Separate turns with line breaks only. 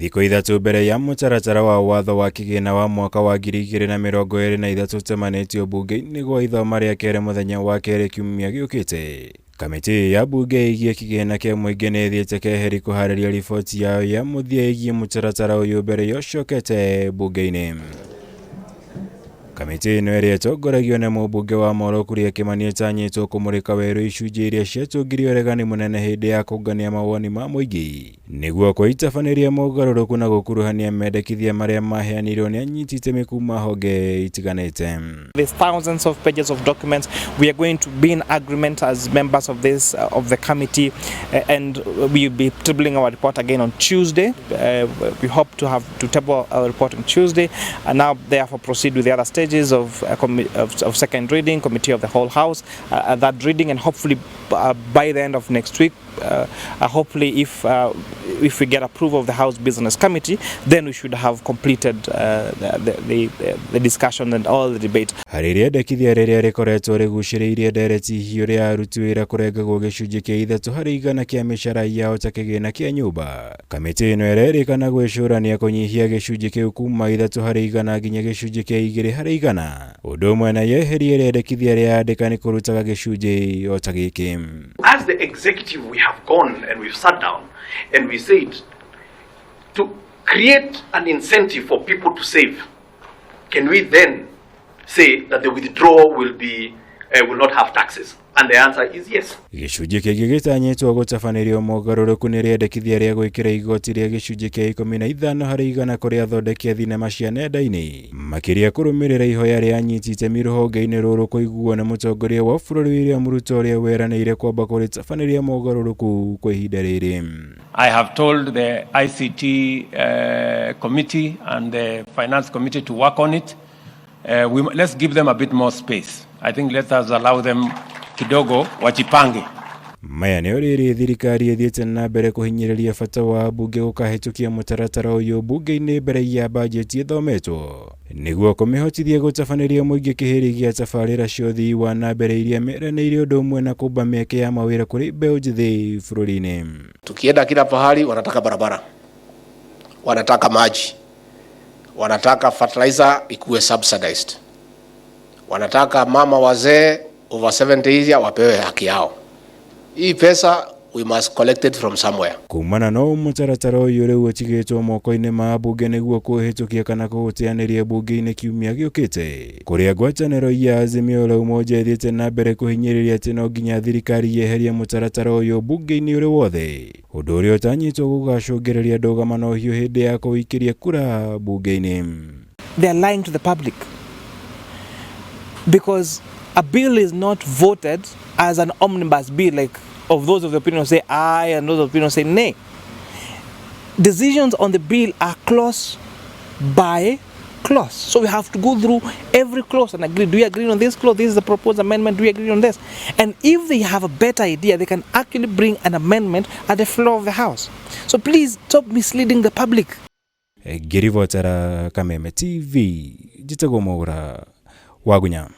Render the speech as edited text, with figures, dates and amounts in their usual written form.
Thikũ ithatũ mbere ya mũtaratara wa watho wa kĩgĩna wa mwaka wa 2023 ũtemanĩtio mbunge-inĩ gwa ithoma rĩa kerĩ mũthenya wa kerĩ kiumia gĩũkĩte. Kamiti ya mbunge ĩgiĩ kĩgĩna kĩa mũingĩ nĩ ĩthiĩte keheri kũharĩria riboti yayo ya mũthia ĩgiĩ mũtaratara ũyũ mbere ya ũcokete mbunge-inĩ. Kamiti ĩno ĩrĩa ĩtongoragio nĩ mũmbunge wa Moro KURIA KIMANI ĩtanyĩtwo kũmũrĩka werũ icunjĩ iria ciatũngirio ũregani mũnene hĩndĩ ya kũngania mawoni ma mũingĩ nĩguo kũitabanĩria mogarũrũku na gũkuruhania mendekithia marĩa maheanirwo nĩ anyiti itemi kuma honge itiganĩte.
There's thousands of pages of documents. We are going to be in agreement as members of this of the committee, and we will be tabling our report again on Tuesday. We hope to have to table our report on Tuesday, and now therefore proceed with the other stages of second reading, committee of the whole house, that reading, and hopefully by the end of next week, hopefully if we get approval of the House Business Committee, then we should have completed the discussion and all the debate.
RIENDEKITHIA rĩrĩa rĩkoretwo rĩgucĩrĩirie ndereti hiũ rĩa aruti wĩra kũrengagwo gĩcunjĩ kĩa 3 harĩ igana kĩa mĩcara yao ta kĩgĩna kĩa nyũmba. Kamiti ĩno ĩrerĩkana gwĩcũrania kũnyihia gĩcunjĩ kĩu kuma 3 harĩ igana nginya gĩcunjĩ kĩa 2 harĩ igana. Ũndũ ũmwe na yeherie rĩendekithia rĩa andĩkani kũrutaga gĩcunjĩ o ta gĩkĩ.
As the executive, we have gone and we've sat down and we said to create an incentive for people to save. Can we then say that the withdrawal will not have taxes? And the answer is yes.
Gĩcunjĩ kĩngĩ gĩtanyĩtwo gũtabanĩrio mogarũrũku nĩ rĩendekithia rĩa gwĩkĩra igoti rĩa gĩcunjĩ kĩa 15 harĩ igana kũrĩ athondeki a thenema cia nenda-inĩ, makĩria kũrũmĩrĩra ihoya rĩa anyiti itemi rũhonge-inĩ rũrũ kũiguo nĩ mũtongoria wa bũrũri William Ruto ũrĩa weranĩire kwamba kũrĩtabanĩria mogarũrũku kwa ihinda rĩrĩ.
I have told the ICT committee and the finance committee to work on it. Let's give them a bit more space. I think let us allow them kidogo wajipange.
Maya nĩ ũrĩrĩ thirikari ĩthiĩte na mbere kũhinyĩrĩria bata wa mbunge gũkahĩtũkia mũtaratara ũyũ mbunge-inĩ mbere ya bajeti ĩthometwo nĩguo kũmĩhotithia gũtabanĩria mũingĩ kĩhĩri gĩa tabarĩra cia ũthii wa na mbere iria meranĩire ũndũ ũmwe na kũmba mĩeke ya mawĩra kũrĩ mbeũ njĩthĩ bũrũri-inĩ.
Tukienda kila pahali wanataka barabara, wanataka maji, wanataka fertilizer ikuwe subsidized, wanataka mama wazee over 70 years wapewe haki yao. Hii pesa we must collect it from somewhere.
Kumana no mũtaratara ũyũ rĩu ũtigĩtwo moko-inĩ ma mbunge nĩguo kũhĩtũkia kana kũũteanĩria mbunge-inĩ kiumia gĩũkĩte, kũrĩa ngwatanĩro ya Azimio la Umoja ĩthiĩte na mbere kũhinyĩrĩria atĩ no nginya thirikari yeherie mũtaratara ũyũ mbunge-inĩ ũrĩ wothe, ũndũ ũrĩa ũtanyĩtwo gũgacũngĩrĩria ndũgamano hiũ hĩndĩ ya kũikĩria kura mbunge-inĩ.
They are lying to the public because a bill is not voted as an omnibus bill, like of those of the opinion say aye and those of the opinion say nay. Decisions on the bill are clause by clause. So we have to go through every clause and agree. Do we agree on this clause? This is the proposed amendment. Do we agree on this? And if they have a better idea, they can actually bring an amendment at the floor of the House. So please stop misleading the public.
Girivotara Kameme TV, Jitagomora, Wagunya.